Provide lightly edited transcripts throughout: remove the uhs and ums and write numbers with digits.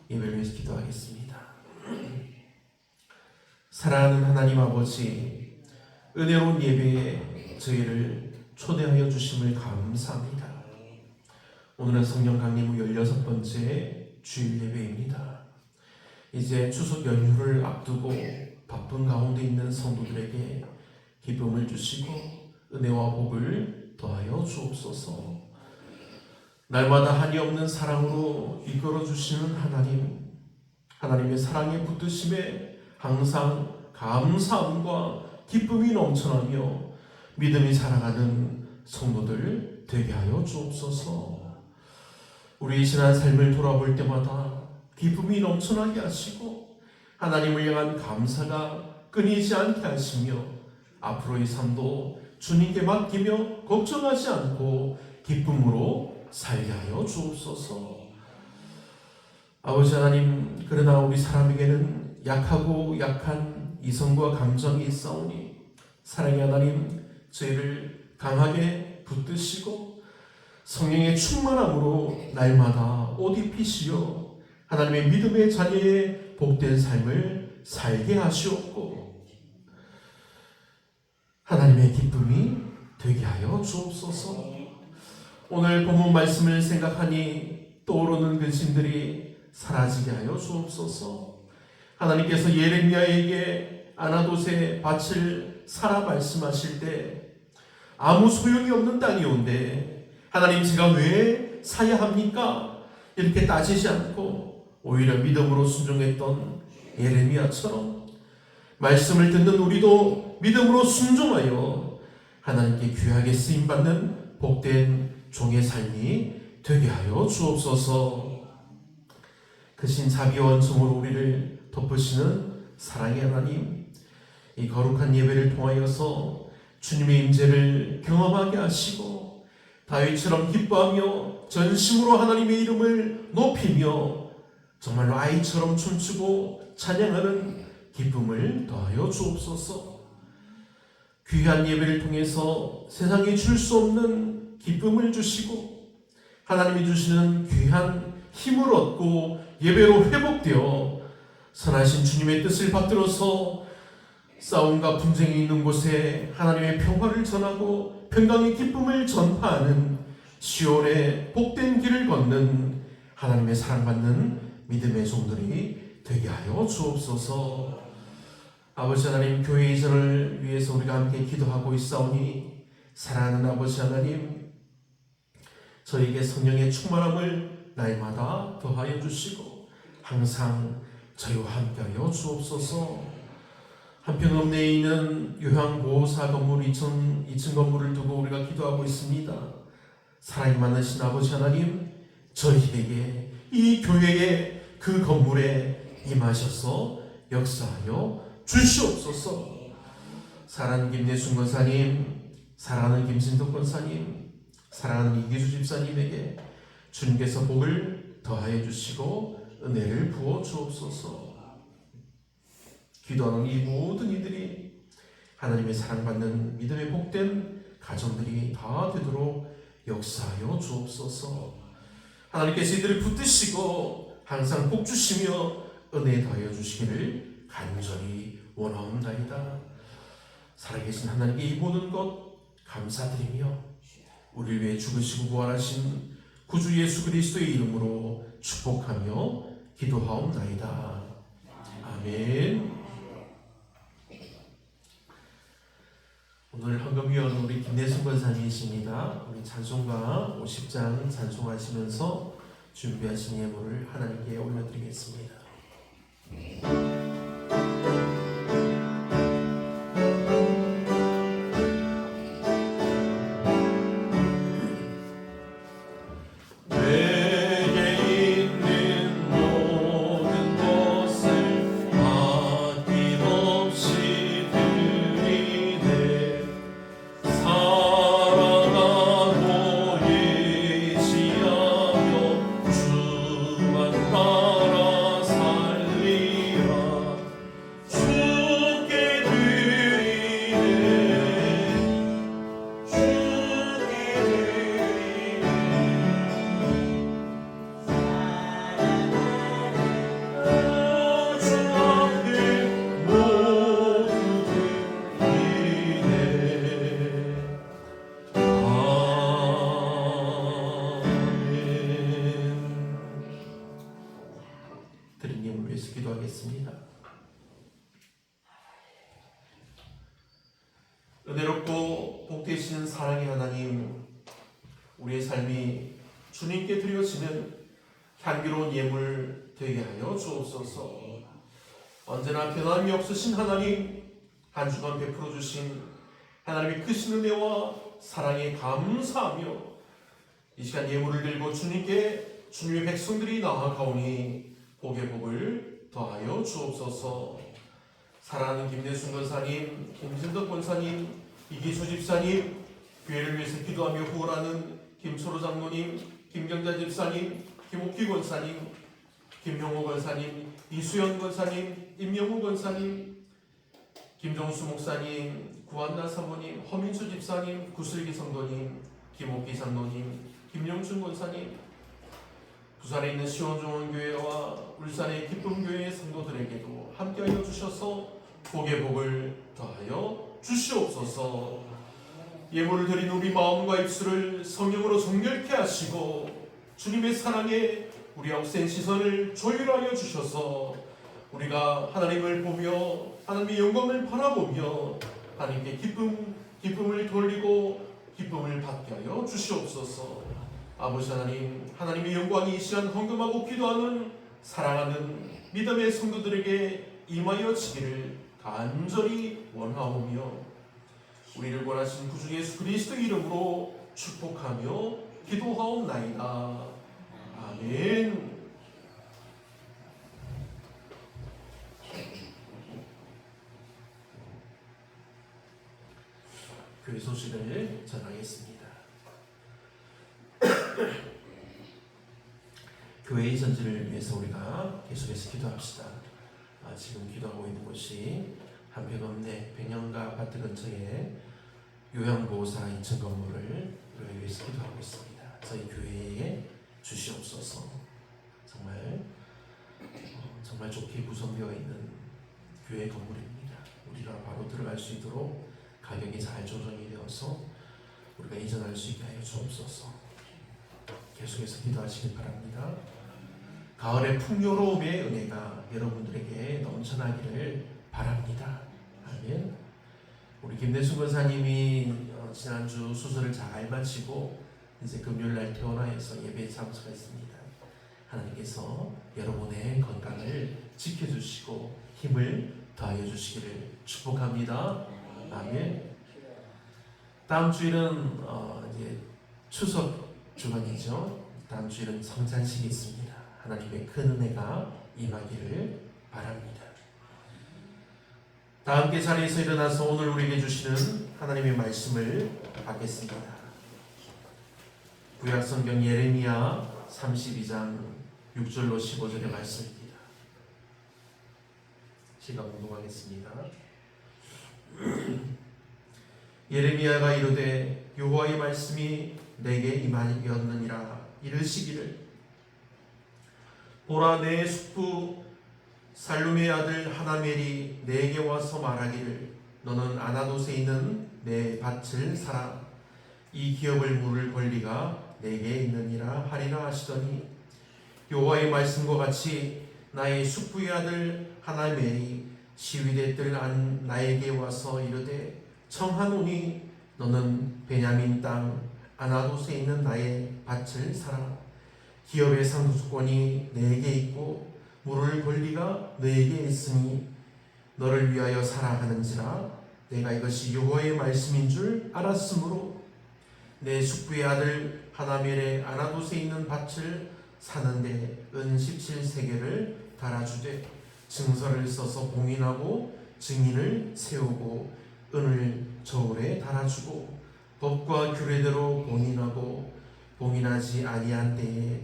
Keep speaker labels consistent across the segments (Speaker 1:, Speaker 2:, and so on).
Speaker 1: 예배를 위해서 기도하겠습니다. 사랑하는 하나님 아버지, 은혜로운 예배에 저희를 초대하여 주심을 감사합니다. 오늘은 성령 강림 후 16번째 주일 예배입니다. 이제 추석 연휴를 앞두고 바쁜 가운데 있는 성도들에게 기쁨을 주시고 은혜와 복을 더하여 주옵소서. 날마다 한이 없는 사랑으로 이끌어 주시는 하나님, 하나님의 사랑에 붙드심에 항상 감사함과 기쁨이 넘쳐나며 믿음이 살아가는 성도들 되게 하여 주옵소서. 우리 지난 삶을 돌아볼 때마다 기쁨이 넘쳐나게 하시고 하나님을 향한 감사가 끊이지 않게 하시며 앞으로의 삶도 주님께 맡기며 걱정하지 않고 기쁨으로 살게 하여 주옵소서. 아버지 하나님, 그러나 우리 사람에게는 약하고 약한 이성과 감정이 있사오니 사랑의 하나님, 저희를 강하게 붙드시고 성령의 충만함으로 날마다 옷 입히시어 하나님의 믿음의 자녀의 복된 삶을 살게 하시옵고 하나님의 기쁨이 되게 하여 주옵소서. 오늘 본문 말씀을 생각하니 떠오르는 근심들이 사라지게 하여 주옵소서. 하나님께서 예레미야에게 아나돗의 밭을 사라 말씀하실 때 아무 소용이 없는 땅이온데 하나님 제가 왜 사야 합니까? 이렇게 따지지 않고 오히려 믿음으로 순종했던 예레미야처럼 말씀을 듣는 우리도 믿음으로 순종하여 하나님께 귀하게 쓰임받는 복된 종의 삶이 되게 하여 주옵소서. 크신 자비와 은총으로 우리를 덮으시는 사랑의 하나님, 이 거룩한 예배를 통하여서 주님의 임재를 경험하게 하시고 다윗처럼 기뻐하며 전심으로 하나님의 이름을 높이며 정말로 아이처럼 춤추고 찬양하는 기쁨을 더하여 주옵소서. 귀한 예배를 통해서 세상에 줄 수 없는 기쁨을 주시고 하나님이 주시는 귀한 힘을 얻고 예배로 회복되어 선하신 주님의 뜻을 받들어서 싸움과 분쟁이 있는 곳에 하나님의 평화를 전하고 평강의 기쁨을 전파하는 시온의 복된 길을 걷는 하나님의 사랑받는 믿음의 종들이 되게 하여 주옵소서. 아버지 하나님, 교회 이전을 위해서 우리가 함께 기도하고 있사오니 사랑하는 아버지 하나님, 저에게 성령의 충만함을 날마다 더하여 주시고 항상 저희와 함께하여 주옵소서. 한편 읍내에 있는 요양보호사 건물 2층 건물을 두고 우리가 기도하고 있습니다. 사랑이 많으신 아버지 하나님, 저희에게 이 교회의 그 건물에 임하셔서 역사하여 주시옵소서. 사랑하는 김내순 권사님, 사랑하는 김신덕 권사님, 사랑하는 이기수 집사님에게 주님께서 복을 더하여 주시고 은혜를 부어 주옵소서. 기도하는 이 모든 이들이 하나님의 사랑받는 믿음의 복된 가정들이 다 되도록 역사하여 주옵소서. 하나님께서 이들을 붙드시고 항상 복 주시며 은혜 더하여 주시기를 간절히 원하옵나이다. 살아계신 하나님께 이 모든 것 감사드리며 우리를 위해 죽으시고 부활하신 구주 예수 그리스도의 이름으로 축복하며 기도하옵나이다. 아멘. 오늘 헌금위원은 우리 김내순 권사님이십니다. 우리 찬송가 50장 찬송하시면서 준비하신 예물을 하나님께 올려드리겠습니다.
Speaker 2: 주만 따라 살리라.
Speaker 1: 위해서 기도하겠습니다. 은혜롭고 복되신 사랑의 하나님, 우리의 삶이 주님께 드려지는 향기로운 예물 되게 하여 주옵소서. 언제나 변함이 없으신 하나님, 한 주간 베풀어 주신 하나님의 크신 은혜와 사랑에 감사하며 이 시간 예물을 들고 주님께 주님의 백성들이 나아가오니 복의 복을 더하여 주옵소서. 사랑하는 김대순 권사님, 김진덕 권사님, 이기수 집사님, 교회를 위해서 기도하며 후원하는 김초로 장로님, 김경자 집사님, 김옥기 권사님, 김형호 권사님, 이수연 권사님, 임영우 권사님, 김종수 목사님, 구한나 사모님, 허민수 집사님, 구슬기 성도님, 김옥기 장로님, 김영춘 권사님, 부산에 있는 시원종원교회와 울산의 기쁨교회 성도들에게도 함께하여 주셔서 복의 복을 더하여 주시옵소서. 예물을 드린 우리 마음과 입술을 성령으로 정결케 하시고 주님의 사랑에 우리 억센 시선을 조율하여 주셔서 우리가 하나님을 보며 하나님의 영광을 바라보며 하나님께 기쁨을 돌리고 기쁨을 받게 하여 주시옵소서. 아버지 하나님, 하나님의 영광이 이 시간 헌금하고 기도하는 사랑하는 믿음의 성도들에게 임하여지기를 간절히 원하오며 우리를 원하신 구주 예수 그리스도 이름으로 축복하며 기도하옵나이다. 아멘. 교회 소식을 전하겠습니다. 교회의 전진을 위해서 우리가 계속해서 기도합시다. 지금 기도하고 있는 곳이 한평읍내 백년가 아파트 근처에 요양보호사 2층 건물을 우리가 위해서 기도하고 있습니다. 저희 교회에 주시옵소서. 정말 좋게 구성되어 있는 교회 건물입니다. 우리가 바로 들어갈 수 있도록 가격이 잘 조정이 되어서 우리가 이전할 수 있게 하여 주옵소서. 계속해서 기도하시길 바랍니다. 가을의 풍요로움의 은혜가 여러분들에게 넘쳐나기를 바랍니다. 아멘. 우리 김대순 권사님이 지난주 수술을 잘 마치고 이제 금요일날 퇴원하여서 예배에 참석했습니다. 하나님께서 여러분의 건강을 지켜주시고 힘을 더하여 주시기를 축복합니다. 아멘. 다음 주일은 이제 추석 주간이죠. 다음 주일은 성찬식이 있습니다. 하나님의 큰 은혜가 임하기를 바랍니다. 다 함께 자리에서 일어나서 오늘 우리에게 주시는 하나님의 말씀을 받겠습니다. 구약성경 예레미야 32장 6절로 15절의 말씀입니다. 시간 공동하겠습니다. 예레미야가 이르되 여호와의 말씀이 내게 임하였느니라. 이르시기를 보라, 내 숙부 살룸의 아들 하나멜이 내게 와서 말하기를 너는 아나돗에 있는 내 밭을 사라. 이 기업을 물을 권리가 내게 있느니라 하리라 하시더니 여호와의 말씀과 같이 나의 숙부의 아들 하나멜이 시위대 뜰 안 나에게 와서 이르되 청하노니 너는 베냐민 땅 아나돗에 있는 나의 밭을 사라. 기업의 상속권이 내게 있고 물을 권리가 너에게 있으니 너를 위하여 사라 하는지라. 내가 이것이 여호와의 말씀인 줄 알았으므로 내 숙부의 아들 하나멜의 아나돗에 있는 밭을 사는데 은 17세겔을 달아주되 증서를 써서 봉인하고 증인을 세우고 은을 저울에 달아주고 법과 규례대로 봉인하고 봉인하지 아니한 때에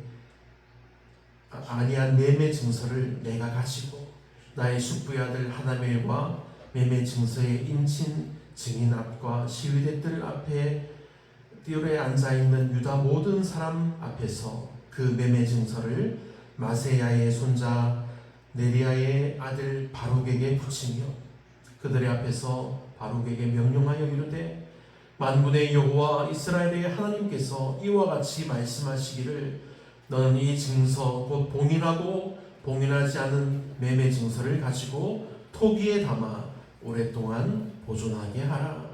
Speaker 1: 아니한 매매 증서를 내가 가지고 나의 숙부의 아들 하나멜과 매매 증서에 인친 증인 앞과 시위대들 앞에 띠울에 앉아있는 유다 모든 사람 앞에서 그 매매 증서를 마세야의 손자 네리야의 아들 바룩에게 붙이며 그들의 앞에서 바룩에게 명령하여 이르되 만군의 여호와 이스라엘의 하나님께서 이와 같이 말씀하시기를 너는 이 증서 곧 봉인하고 봉인하지 않은 매매 증서를 가지고 토기에 담아 오랫동안 보존하게 하라.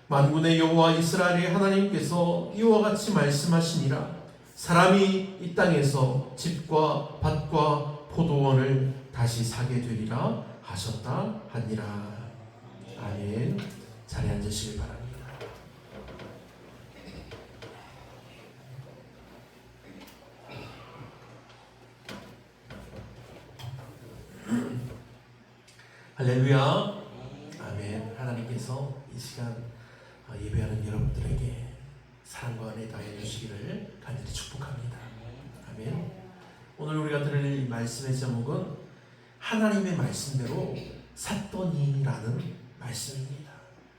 Speaker 1: 만군의 여호와 이스라엘의 하나님께서 이와 같이 말씀하시니라. 사람이 이 땅에서 집과 밭과 포도원을 다시 사게 되리라 하셨다 하니라. 아멘. 자리에 앉으시길 바랍니다. 할렐루야. 아멘. 하나님께서 이 시간 예배하는 여러분들에게 사랑과 은혜 더해 주시기를 간절히 축복합니다. 아멘. 오늘 우리가 들을 말씀의 제목은 하나님의 말씀대로 샀더니라는 말씀입니다.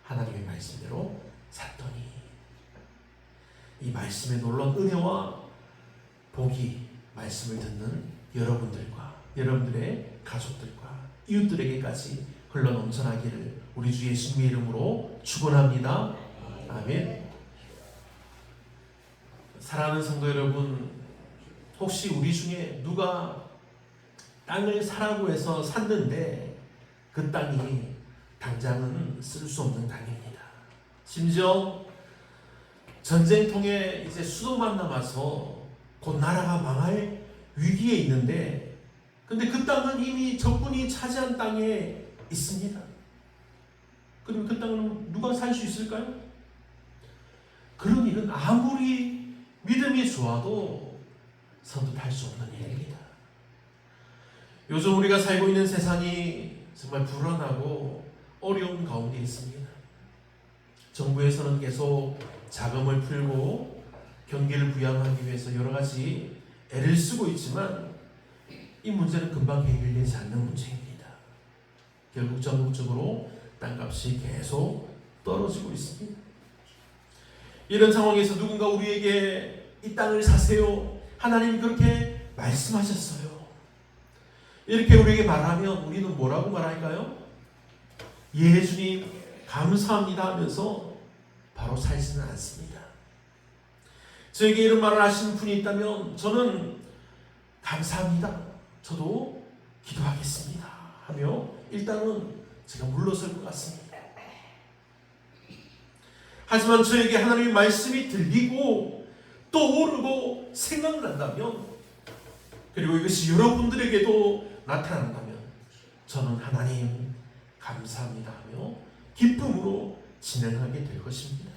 Speaker 1: 하나님의 말씀대로 샀더니. 이 말씀의 놀라운 은혜와 복이 말씀을 듣는 여러분들과 여러분들의 가족들과 이웃들에게까지 흘러 넘쳐나기를 우리 주 예수님의 이름으로 축원합니다. 아멘. 사랑하는 성도 여러분, 혹시 우리 중에 누가 땅을 사라고 해서 샀는데 그 땅이 당장은 쓸 수 없는 땅입니다. 심지어 전쟁통에 이제 수도만 남아서 곧 나라가 망할 위기에 있는데, 근데 그 땅은 이미 적군이 차지한 땅에 있습니다. 그럼 그 땅은 누가 살 수 있을까요? 그런 일은 아무리 믿음이 좋아도 선뜻할 수 없는 일입니다. 요즘 우리가 살고 있는 세상이 정말 불안하고 어려운 가운데 있습니다. 정부에서는 계속 자금을 풀고 경기를 부양하기 위해서 여러 가지 애를 쓰고 있지만 이 문제는 금방 해결되지 않는 문제입니다. 결국 전국적으로 땅값이 계속 떨어지고 있습니다. 이런 상황에서 누군가 우리에게 이 땅을 사세요, 하나님이 그렇게 말씀하셨어요, 이렇게 우리에게 말하면 우리는 뭐라고 말할까요? 예 주님 감사합니다 하면서 바로 살지는 않습니다. 저에게 이런 말을 하시는 분이 있다면 저는 감사합니다, 저도 기도하겠습니다 하며 일단은 제가 물러설 것 같습니다. 하지만 저에게 하나님의 말씀이 들리고 떠오르고 생각난다면, 그리고 이것이 여러분들에게도 나타난다면 저는 하나님 감사합니다 하며 기쁨으로 진행하게 될 것입니다.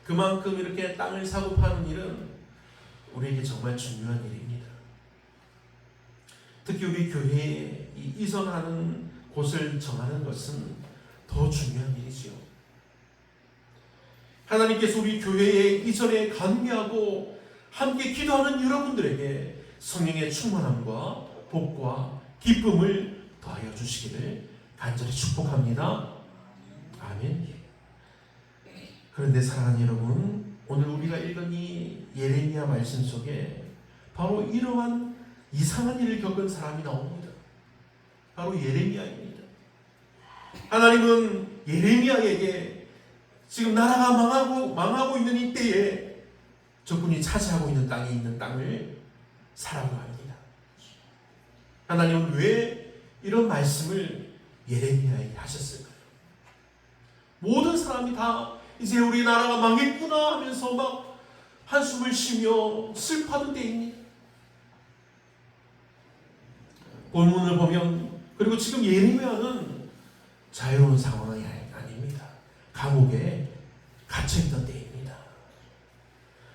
Speaker 1: 그만큼 이렇게 땅을 사고 파는 일은 우리에게 정말 중요한 일입니다. 특히 우리 교회에 이전하는 곳을 정하는 것은 더 중요한 일이지요. 하나님께서 우리 교회에 이전에 관계하고 함께 기도하는 여러분들에게 성령의 충만함과 복과 기쁨을 더하여 주시기를 간절히 축복합니다. 아멘. 그런데 사랑하는 여러분, 오늘 우리가 읽은 이 예레미야 말씀 속에 바로 이러한 이상한 일을 겪은 사람이 나옵니다. 바로 예레미야입니다. 하나님은 예레미야에게 지금 나라가 망하고 있는 이때에 적군이 차지하고 있는 땅에 있는 땅을 사라고 합니다. 하나님은 왜 이런 말씀을 예레미야에게 하셨을까요? 모든 사람이 다 이제 우리 나라가 망했구나 하면서 막 한숨을 쉬며 슬퍼하는 때입니다. 본문을 보면, 그리고 지금 예레미야는 자유로운 상황이 아닙니다. 감옥에 갇혀있던 때입니다.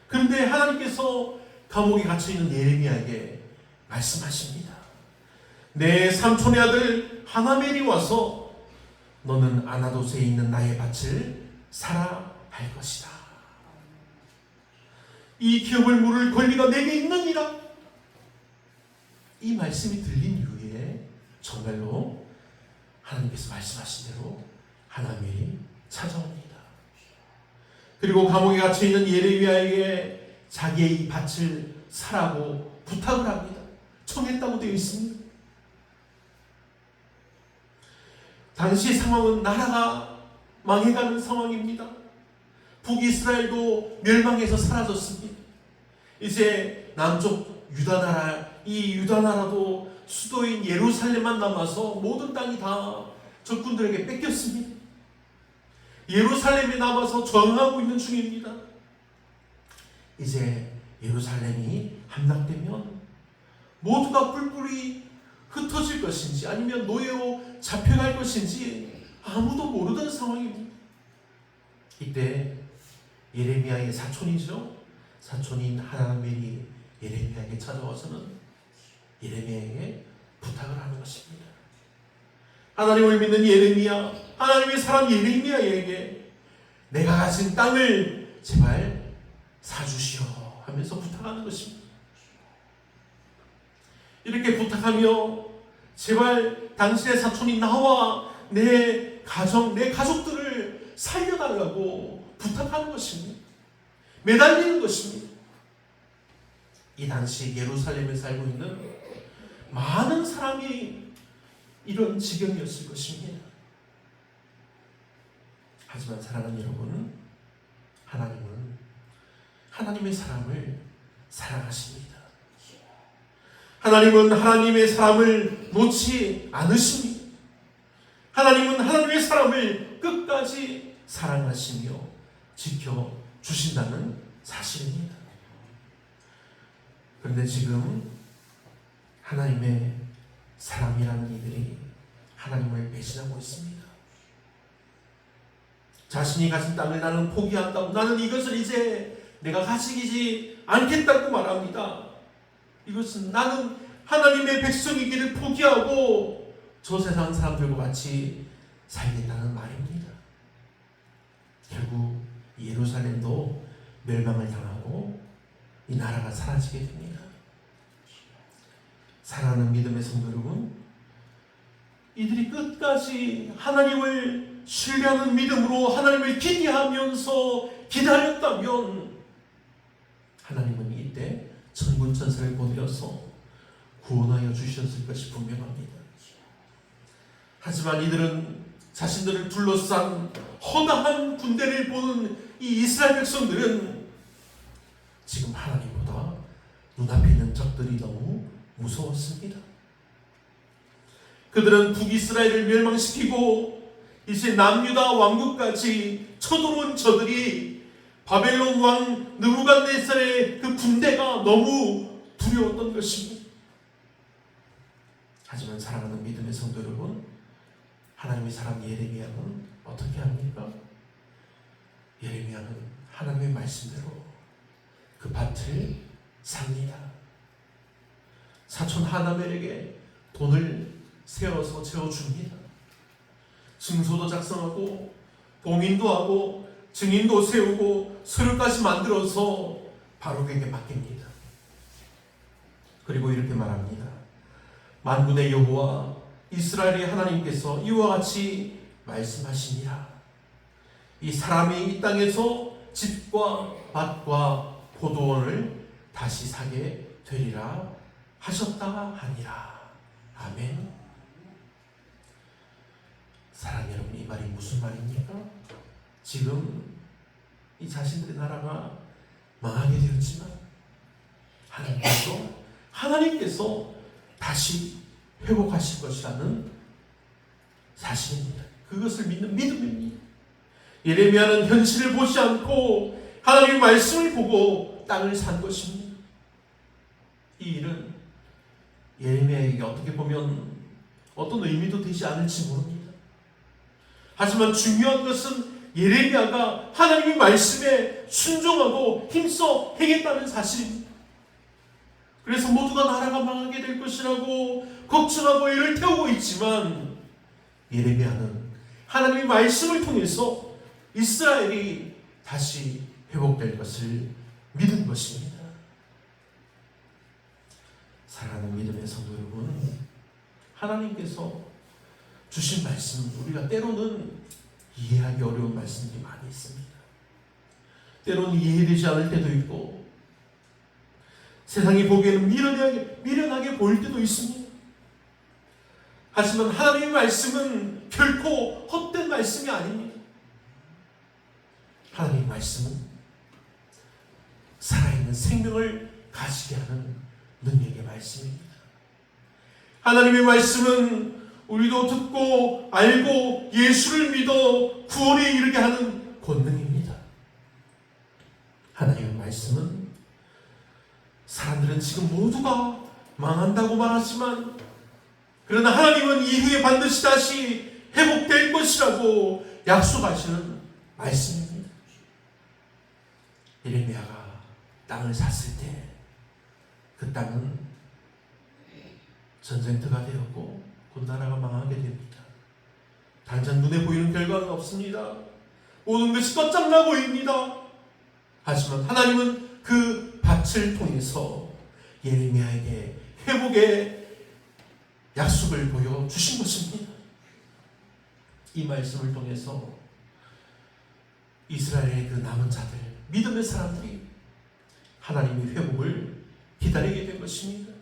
Speaker 1: 그런데 하나님께서 감옥에 갇혀있는 예레미야에게 말씀하십니다. 내 삼촌의 아들 하나멜이 와서 너는 아나돗에 있는 나의 밭을 사라 할 것이다. 이 기업을 물을 권리가 내게 있느니라. 이 말씀이 들린 이후에 정말로 하나님께서 말씀하신 대로 하나멜이 찾아옵니다. 그리고 감옥에 갇혀있는 예레미야에게 자기의 이 밭을 사라고 부탁을 합니다. 청했다고 되어 있습니다. 당시 상황은 나라가 망해가는 상황입니다. 북이스라엘도 멸망해서 사라졌습니다. 이제 남쪽 이 유다 나라도 수도인 예루살렘만 남아서 모든 땅이 다 적군들에게 뺏겼습니다. 예루살렘에 남아서 저항하고 있는 중입니다. 이제 예루살렘이 함락되면 모두가 뿔뿔이 흩어질 것인지 아니면 노예로 잡혀갈 것인지 아무도 모르던 상황입니다. 이때 예레미야의 사촌인 하나멜이 예레미야에게 찾아와서는 예레미야에게 부탁을 하는 것입니다. 하나님을 믿는 예레미야, 하나님의 사람 예레미야에게 내가 가진 땅을 제발 사주시오 하면서 부탁하는 것입니다. 이렇게 부탁하며 제발 당신의 사촌이 나와 내 가정, 내 가족들을 살려달라고 부탁하는 것입니다. 매달리는 것입니다. 이 당시 예루살렘에 살고 있는 많은 사람이 이런 지경이었을 것입니다. 하지만 사랑하는 여러분, 하나님은 하나님의 사람을 사랑하십니다. 하나님은 하나님의 사람을 놓지 않으십니다. 하나님은 하나님의 사람을 끝까지 사랑하시며 지켜주신다는 사실입니다. 그런데 지금 하나님의 사람이라는 이들이 하나님을 배신하고 있습니다. 자신이 가진 땅을 나는 포기한다고, 나는 이것을 이제 내가 가지지 않겠다고 말합니다. 이것은 나는 하나님의 백성이기를 포기하고 저 세상 사람들과 같이 살겠다는 말입니다. 결국 예루살렘도 멸망을 당하고 이 나라가 사라지게 됩니다. 사랑하는 믿음의 성도 여러분, 이들이 끝까지 하나님을 신뢰하는 믿음으로 하나님을 기대하면서 기다렸다면 하나님은 이때 천군천사를 보내어서 구원하여 주셨을 것이 분명합니다. 하지만 이들은 자신들을 둘러싼 허다한 군대를 보는 이 이스라엘 백성들은 지금 하나님보다 눈앞에 있는 적들이 너무 무서웠습니다. 그들은 북이스라엘을 멸망시키고 이제 남유다 왕국까지 쳐들어온 저들이 바벨론 왕 느부갓네살의 그 군대가 너무 두려웠던 것입니다. 하지만 사랑하는 믿음의 성도 여러분, 하나님의 사람 예레미야는 어떻게 합니까? 예레미야는 하나님의 말씀대로 그 밭을 삽니다. 사촌 하나멜에게 돈을 세워서 채워줍니다. 증서도 작성하고 봉인도 하고 증인도 세우고 서류까지 만들어서 바룩에게 맡깁니다. 그리고 이렇게 말합니다. 만군의 여호와 이스라엘의 하나님께서 이와 같이 말씀하시니라. 이 사람이 이 땅에서 집과 밭과 포도원을 다시 사게 되리라 하셨다 하니라. 아멘. 사랑하는 여러분, 이 말이 무슨 말입니까? 지금 이 자신들의 나라가 망하게 되었지만 하나님께서 다시 회복하실 것이라는 사실입니다. 그것을 믿는 믿음입니다. 예레미야는 현실을 보지 않고 하나님의 말씀을 보고 땅을 산 것입니다. 이 일은 예레미야에게 어떻게 보면 어떤 의미도 되지 않을지 모릅니다. 하지만 중요한 것은 예레미야가 하나님의 말씀에 순종하고 힘써 행했다는 사실입니다. 그래서 모두가 나라가 망하게 될 것이라고 걱정하고 이를 태우고 있지만 예레미야는 하나님의 말씀을 통해서 이스라엘이 다시 회복될 것을 믿은 것입니다. 사랑하는 믿음의 성도 여러분, 하나님께서 주신 말씀, 우리가 때로는 이해하기 어려운 말씀들이 많이 있습니다. 때로는 이해되지 않을 때도 있고 세상이 보기에는 미련하게 보일 때도 있습니다. 하지만 하나님의 말씀은 결코 헛된 말씀이 아닙니다. 하나님의 말씀은 살아있는 생명을 가지게 하는 능력의 말씀입니다. 하나님의 말씀은 우리도 듣고 알고 예수를 믿어 구원에 이르게 하는 권능입니다. 하나님의 말씀은 사람들은 지금 모두가 망한다고 말하지만 그러나 하나님은 이후에 반드시 다시 회복될 것이라고 약속하시는 말씀입니다. 예레미야가 땅을 샀을 때 그 땅은 전쟁터가 되었고 곧 나라가 망하게 됩니다. 당장 눈에 보이는 결과는 없습니다. 모든 것이 끝장나 보입니다. 하지만 하나님은 그 밭을 통해서 예레미야에게 회복의 약속을 보여주신 것입니다. 이 말씀을 통해서 이스라엘의 그 남은 자들, 믿음의 사람들이 하나님의 회복을 기다리게 된 것입니다.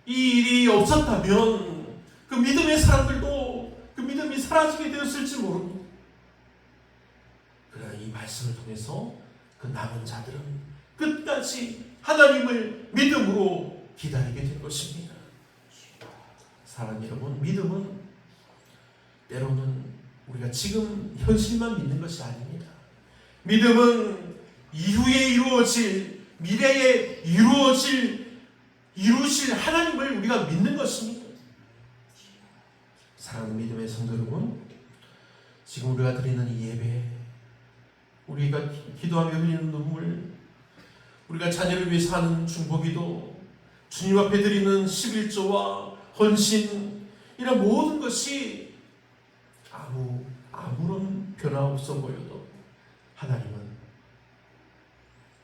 Speaker 1: 이 일이 없었다면 그 믿음의 사람들도 그 믿음이 사라지게 되었을지 모릅니다. 그러나 이 말씀을 통해서 그 남은 자들은 끝까지 하나님을 믿음으로 기다리게 된 것입니다. 사랑 여러분, 믿음은 때로는 우리가 지금 현실만 믿는 것이 아닙니다. 믿음은 이후에 이루어질, 미래에 이루실 하나님을 우리가 믿는 것입니다. 사랑하는 믿음의 성도 여러분, 지금 우리가 드리는 이 예배, 우리가 기도하며 흘리는 눈물, 우리가 자녀를 위해서 하는 중보기도, 주님 앞에 드리는 11조와 헌신, 이런 모든 것이 아무런 변화 없어 보여도 하나님은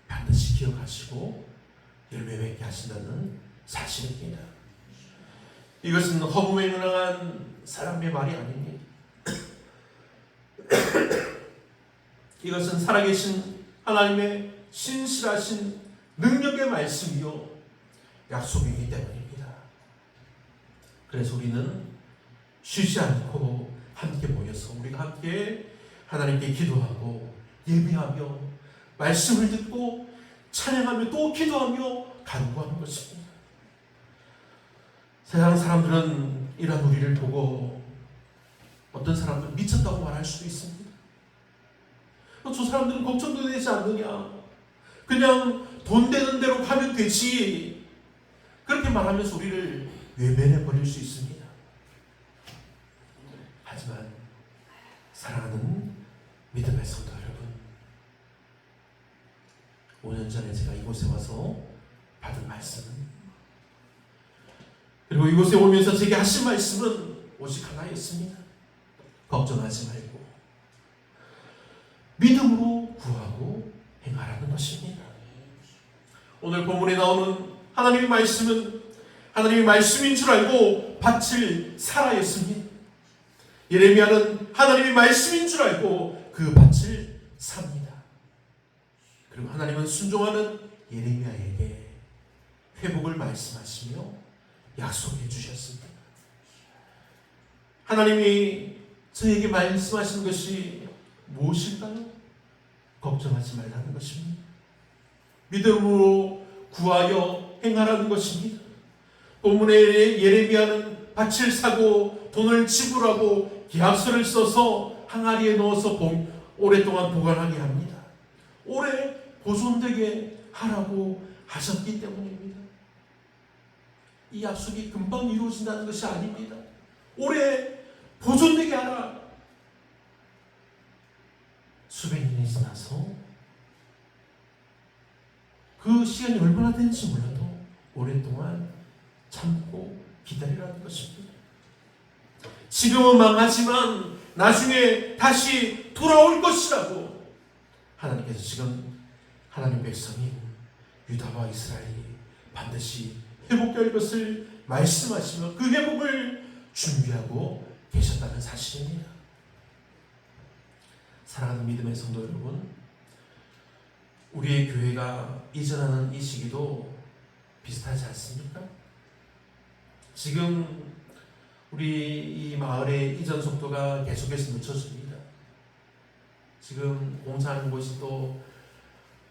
Speaker 1: 반드시 기억하시고 열매 맺게 하신다는 사실입니다. 이것은 허무맹랑한 사람의 말이 아닙니다. 이것은 살아계신 하나님의 신실하신 능력의 말씀이요 약속이기 때문입니다. 그래서 우리는 쉬지 않고 함께 모여서 우리가 함께 하나님께 기도하고 예배하며 말씀을 듣고 찬양하며 또 기도하며 간구하는 것입니다. 세상 사람들은 이런 우리를 보고 어떤 사람들은 미쳤다고 말할 수도 있습니다. 저 사람들은 걱정도 되지 않느냐, 그냥 돈 되는 대로 가면 되지, 그렇게 말하면서 우리를 외면해 버릴 수 있습니다. 하지만 사랑하는 믿음의 성도 여러분, 5년 전에 제가 이곳에 와서 받은 말씀은, 그리고 이곳에 오면서 제게 하신 말씀은 오직 하나였습니다. 걱정하지 말고 믿음으로 구하고 행하라는 것입니다. 오늘 본문에 나오는 하나님의 말씀은 하나님의 말씀인 줄 알고 밭을 사라였습니다. 예레미야는 하나님의 말씀인 줄 알고 그 밭을 삽니다. 그리고 하나님은 순종하는 예레미야에게 회복을 말씀하시며 약속해 주셨습니다. 하나님이 저에게 말씀하시는 것이 무엇일까요? 걱정하지 말라는 것입니다. 믿음으로 구하여 행하라는 것입니다. 본문에 예레미야는 밭을 사고 돈을 지불하고 계약서를 써서 항아리에 넣어서 오랫동안 보관하게 합니다. 오래 보존되게 하라고 하셨기 때문입니다. 이 약속이 금방 이루어진다는 것이 아닙니다. 오래 보존되게 하라. 수백 년이 지나서 그 시간이 얼마나 되는지 몰라도 오랫동안 참고 기다리라는 것입니다. 지금은 망하지만 나중에 다시 돌아올 것이라고 하나님께서 지금 하나님 백성인 유다와 이스라엘이 반드시 회복될 것을 말씀하시며 그 회복을 준비하고 계셨다는 사실입니다. 사랑하는 믿음의 성도 여러분, 우리의 교회가 이전하는 이 시기도 비슷하지 않습니까? 지금 우리 이 마을의 이전 속도가 계속해서 늦춰집니다. 지금 공사하는 곳이 또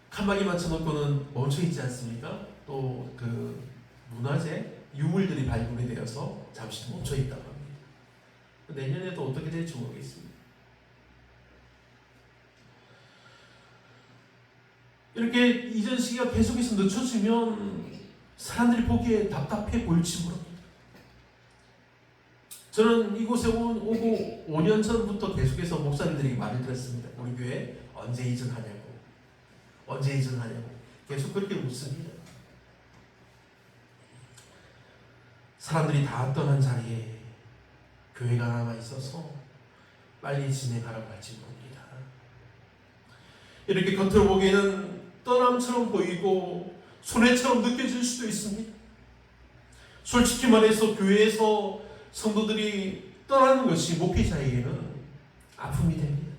Speaker 1: 칸막이 맞춰놓고는 멈춰있지 않습니까? 또 그 문화재 유물들이 발굴이 되어서 잠시 멈춰 있다고 합니다. 내년에도 어떻게 될지 모르겠습니다. 이렇게 이전 시기가 계속해서 늦춰지면 사람들이 보기에 답답해 보일지 모릅니다. 저는 이곳에 오고 5년 전부터 계속해서 목사님들이 말을 들었습니다. 우리 교회 언제 이전하냐고. 언제 이전하냐고. 계속 그렇게 묻습니다. 사람들이 다 떠난 자리에 교회가 남아있어서 빨리 진행하라고 할지 모릅니다. 이렇게 겉으로 보기에는 떠남처럼 보이고 손해처럼 느껴질 수도 있습니다. 솔직히 말해서 교회에서 성도들이 떠나는 것이 목회자에게는 아픔이 됩니다.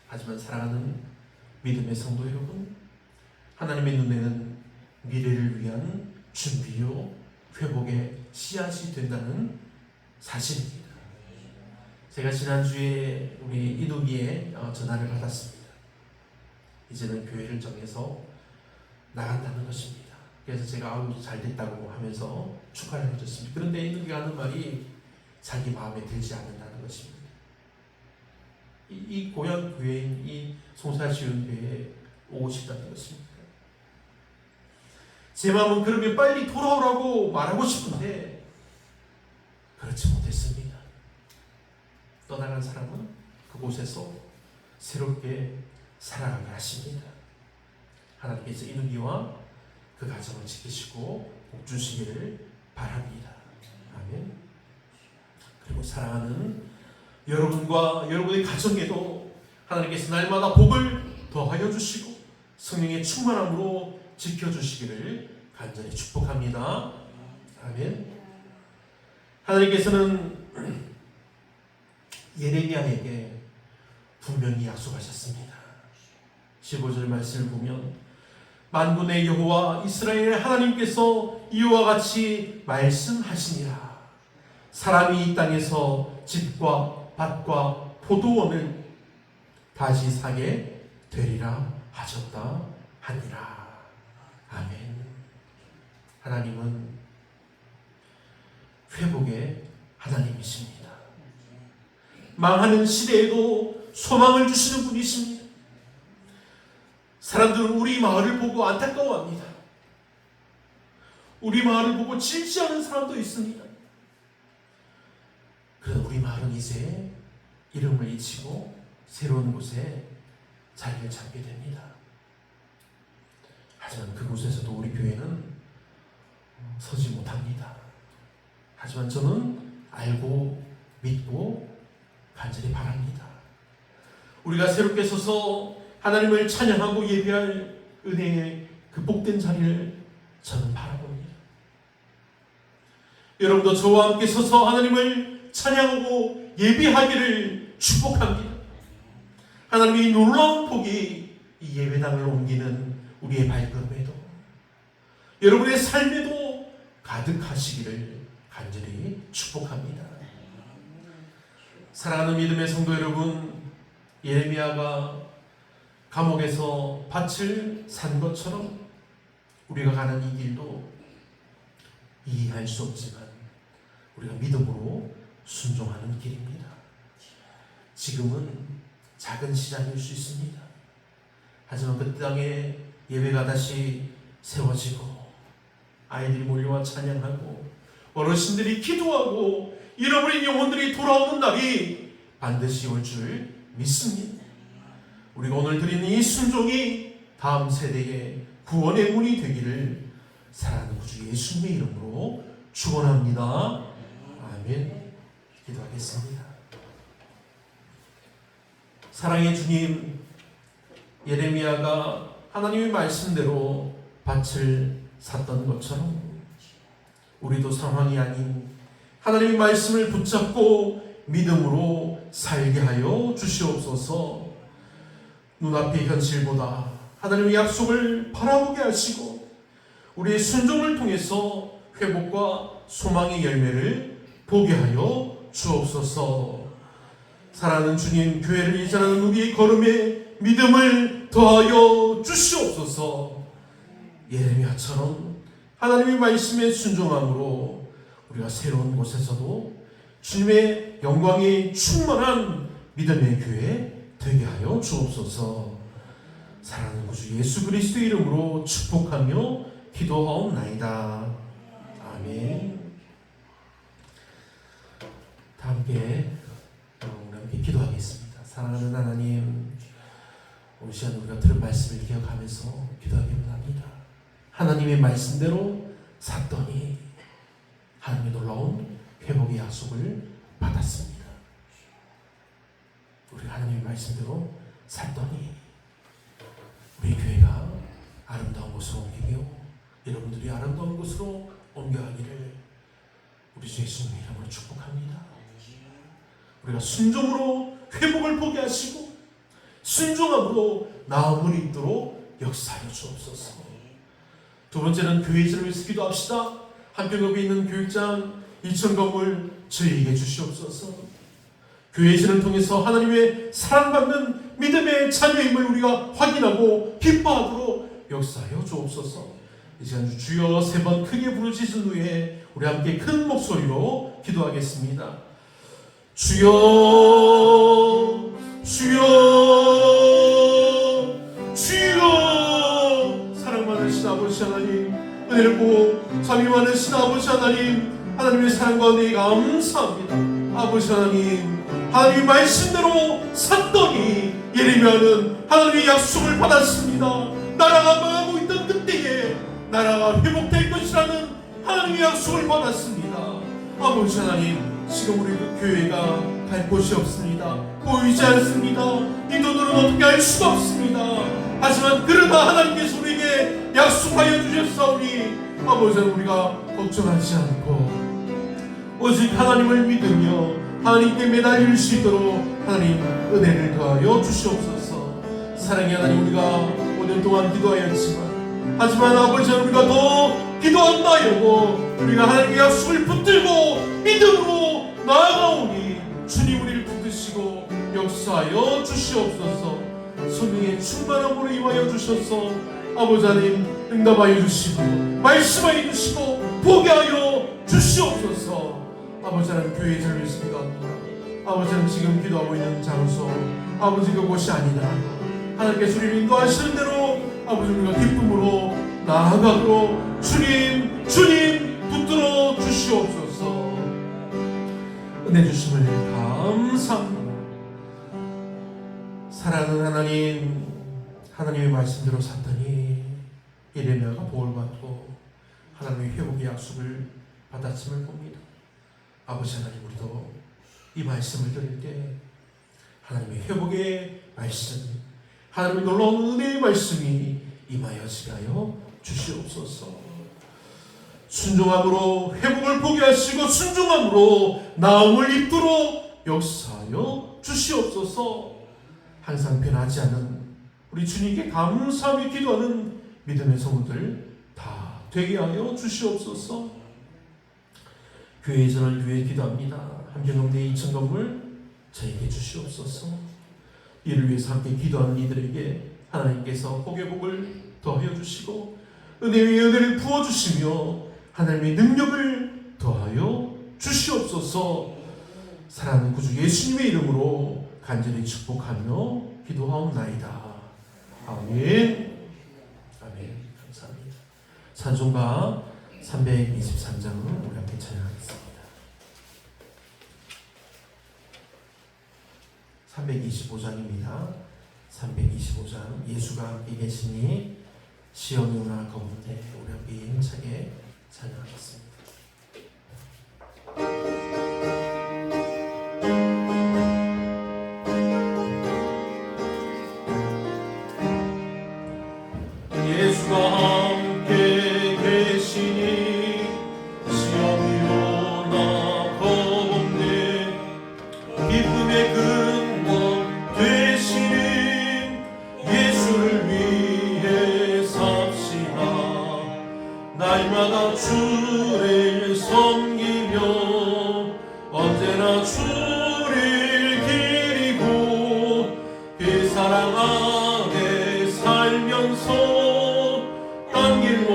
Speaker 1: 하지만 사랑하는 믿음의 성도 여러분, 하나님의 눈에는 미래를 위한 준비요 회복의 씨앗이 된다는 사실입니다. 제가 지난주에 우리 이동기에 전화를 받았습니다. 이제는 교회를 정해서 나간다는 것입니다. 그래서 제가 아우 잘 됐다고 하면서 축하를 해줬습니다. 그런데 이동기가 하는 말이 자기 마음에 들지 않는다는 것입니다. 이 고향 교회인 이 송사지원교회에 오고 싶다는 것입니다. 제 마음은 그러면 빨리 돌아오라고 말하고 싶은데 그렇지 못했습니다. 떠나간 사람은 그곳에서 새롭게 살아가게 하십니다. 하나님께서 이누기와 그 가정을 지키시고 복 주시기를 바랍니다. 아멘. 그리고 사랑하는 여러분과 여러분의 가정에도 하나님께서 날마다 복을 더하여 주시고 성령의 충만함으로 지켜주시기를 간절히 축복합니다. 아멘. 하나님께서는 예레미야에게 분명히 약속하셨습니다. 15절 말씀을 보면 만군의 여호와 이스라엘의 하나님께서 이와 같이 말씀하시니라. 사람이 이 땅에서 집과 밭과 포도원을 다시 사게 되리라 하셨다 하니라. 아멘. 하나님은 회복의 하나님이십니다. 망하는 시대에도 소망을 주시는 분이십니다. 사람들은 우리 마을을 보고 안타까워합니다. 우리 마을을 보고 질지하는 사람도 있습니다. 그래도 우리 마을은 이제 이름을 잊히고 새로운 곳에 자리를 잡게 됩니다. 하지만 그곳에서도 우리 교회는 서지 못합니다. 하지만 저는 알고 믿고 간절히 바랍니다. 우리가 새롭게 서서 하나님을 찬양하고 예배할 은혜의 그 복된 자리를 저는 바라봅니다. 여러분도 저와 함께 서서 하나님을 찬양하고 예배하기를 축복합니다. 하나님의 놀라운 복이 이 예배당을 옮기는 우리의 발걸음에도 여러분의 삶에도 가득하시기를 간절히 축복합니다. 사랑하는 믿음의 성도 여러분, 예레미야가 감옥에서 밭을 산 것처럼 우리가 가는 이 길도 이해할 수 없지만 우리가 믿음으로 순종하는 길입니다. 지금은 작은 시장일 수 있습니다. 하지만 그 땅에 예배가 다시 세워지고 아이들이 몰려와 찬양하고 어르신들이 기도하고 잃어버린 영혼들이 돌아오는 날이 반드시 올 줄 믿습니다. 우리가 오늘 드리는 이 순종이 다음 세대의 구원의 문이 되기를 사랑하는 구주 예수님의 이름으로 축원합니다. 아멘. 기도하겠습니다. 사랑의 주님, 예레미야가 하나님의 말씀대로 밭을 샀던 것처럼 우리도 상황이 아닌 하나님의 말씀을 붙잡고 믿음으로 살게 하여 주시옵소서. 눈앞의 현실보다 하나님의 약속을 바라보게 하시고 우리의 순종을 통해서 회복과 소망의 열매를 보게 하여 주옵소서. 사랑하는 주님, 교회를 이전하는 우리의 걸음에 믿음을 더하여 주시옵소서. 예레미야처럼 하나님의 말씀에 순종함으로 우리가 새로운 곳에서도 주님의 영광이 충만한 믿음의 교회 되게 하여 주옵소서. 사랑하는 구주 예수 그리스도 이름으로 축복하며 기도하옵나이다. 아멘. 다 함께 기도하겠습니다. 사랑하는 하나님, 오늘 시간 우리가 들은 말씀을 기억하면서 기도하기를 합니다. 하나님의 말씀대로 샀더니 하나님의 놀라운 회복의 약속을 받았습니다. 우리 하나님의 말씀대로 샀더니 우리 교회가 아름다운 곳으로 옮기며 여러분들이 아름다운 곳으로 옮겨가기를 우리 주 예수님의 이름으로 축복합니다. 우리가 순종으로 회복을 보게 하시고 순종함으로 나음을 입도록 역사하여 주옵소서. 두 번째는 교회를 위해서 기도합시다. 한평읍에 있는 교육장 2천 건물 저희에게 주시옵소서. 교회를 통해서 하나님의 사랑받는 믿음의 자녀임을 우리가 확인하고 기뻐하도록 역사하여 주옵소서. 이 시간 주여 세 번 크게 부르짖은 후에 우리 함께 큰 목소리로 기도하겠습니다. 주여 주여 주여. 사랑 많으신 아버지 하나님, 은혜를 보고 자비 많으신 아버지 하나님, 하나님의 사랑과 은혜에 감사합니다. 아버지 하나님, 하나님의 말씀대로 샀더니 예레미야는 하나님의 약속을 받았습니다. 나라가 망하고 있던 그때에 나라가 회복될 것이라는 하나님의 약속을 받았습니다. 아버지 하나님, 지금 우리 교회가 갈 곳이 없습니다. 보이지 않습니다. 이 돈으로는 어떻게 할 수가 없습니다. 하지만 그러나 하나님께서 우리에게 약속하여 주셨사오니 아버지 하나님, 우리가 걱정하지 않고 오직 하나님을 믿으며 하나님께 매달릴 수 있도록 하나님 은혜를 더하여 주시옵소서. 사랑의 하나님, 우리가 5년 동안 기도하였지만 하지만 아버지 하나님, 우리가 더 기도한다여고 우리가 하나님의 약속을 붙들고 믿음으로 나아가오니 주님 우리를 붙드시고 역사하여 주시옵소서. 성령의 충만함으로 임하여 주셔서 아버지 하나님 응답하여 주시고 말씀하여 주시고 보게 하여 주시옵소서. 아버지 하나님, 교회의 절을 위해서 기도합니다. 아버지 하나님, 지금 기도하고 있는 장소 아버지 그곳이 아니더라도 하나님께서 우리를 인도하시는 대로 아버지 우리가 기쁨으로 나아가도록 주님 붙들어 주시옵소서. 은혜 주심을 감사합니다. 사랑하는 하나님, 하나님의 말씀대로 샀더니 예레미야가 복을 받고 하나님의 회복의 약속을 받았음을 봅니다. 아버지 하나님, 우리도 이 말씀을 들을 때 하나님의 회복의 말씀, 하나님의 놀라운 은혜의 말씀이 임하여지게 하여 주시옵소서. 순종함으로 회복을 보게 하시고 순종함으로 나음을 입도록 역사하여 주시옵소서. 항상 변하지 않는 우리 주님께 감사하며 기도하는 믿음의 성도들 다 되게 하여 주시옵소서. 교회의 전을 위해 기도합니다. 한평읍내 2천 건물 저에게 주시옵소서. 이를 위해서 함께 기도하는 이들에게 하나님께서 복의 복을 더하여 주시고 은혜 위에 은혜를 부어주시며 하나님의 능력을 더하여 주시옵소서. 사랑하는 구주 예수님의 이름으로 간절히 축복하며 기도하옵나이다. 아멘. 아멘. 감사합니다. 찬송가 323장은 우리 함께 찬양하겠습니다. 325장입니다. 325장. 예수가 함께 계시니 시온의 은하 가운데 우리 함께 힘차게 찬양하겠습니다. 예수가 함께 계시니 시온의 은하 가운데 기쁨의 근원 되시는 예수를 위해 삽시다. 날마다 주를 섬기며 언제나 주를 기리고 그 사랑 안에 살면서 딴 길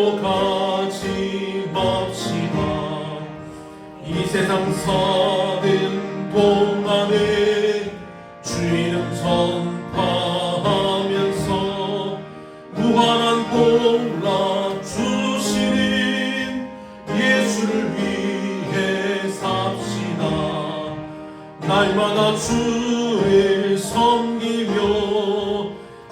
Speaker 1: 세상 사는 동안에 주의는 선파하면서 무한한 복락 주시는 예수를 위해 삽시다. 날마다 주를 섬기며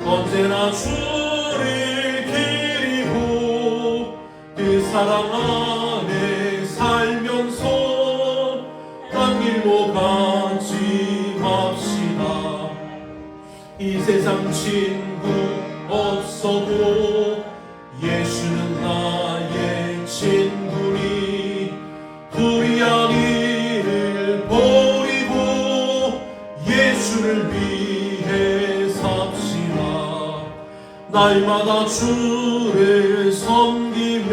Speaker 1: 언제나 주를 기리고 그 사랑 안에 살면서 딴 길로 가지 맙시다. 이 세상 친구 없어도 예수는 나의 친구니 불의하기를 버리고 예수를 위해 삽시다. 날마다 주를 섬기며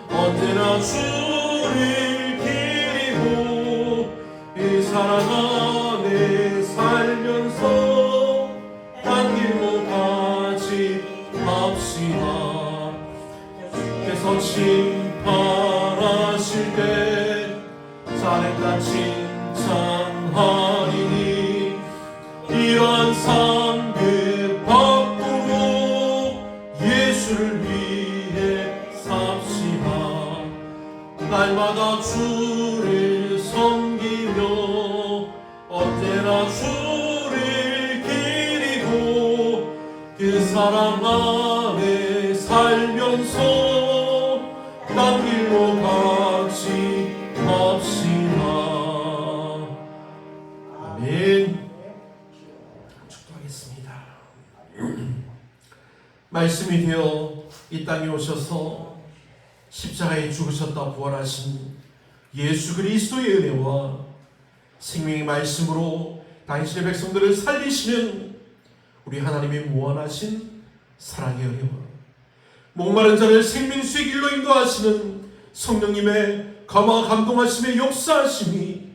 Speaker 1: 언제나 주를 기리고 이 사랑 안에 살면서 딴 길로 가지 맙시다. 주께서 심판하실 때 잘했다 칭찬하리니 이러한 상급 받도록 예수를 위해 삽시다. 날마다 주를 섬기며 언제나 주를 기리고 그 사랑 안에 살면서 딴 길로 가지 맙시다. 아멘. 축도하겠습니다. 말씀이 되어 이 땅에 오셔서 십자가에 죽으셨다 부활하신 예수 그리스도의 은혜와 생명의 말씀으로 당신의 백성들을 살리시는 우리 하나님의 무한하신 사랑의 은혜와 목마른 자를 생명수의 길로 인도하시는 성령님의 감화 감동하심의 역사하심이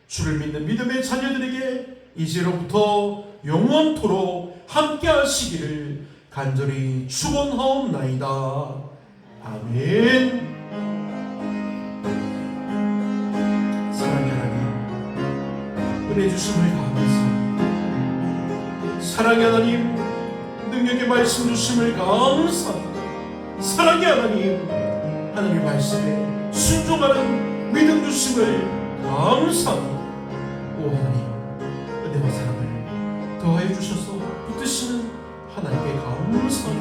Speaker 1: 주를 믿는 믿음의 자녀들에게 이제로부터 영원토록 함께 하시기를 간절히 축원하옵나이다. 아멘. 사랑의 하나님, 은혜 주심을 감사합니다. 사랑의 하나님, 능력의 말씀 주심을 감사합니다. 사랑의 하나님, 하나님의 말씀에 순종하는 믿음 주심을 감사합니다. 오 하나님, 은혜와 사랑을 더하여 주셔서 붙드시는 하나님께 감사합니다.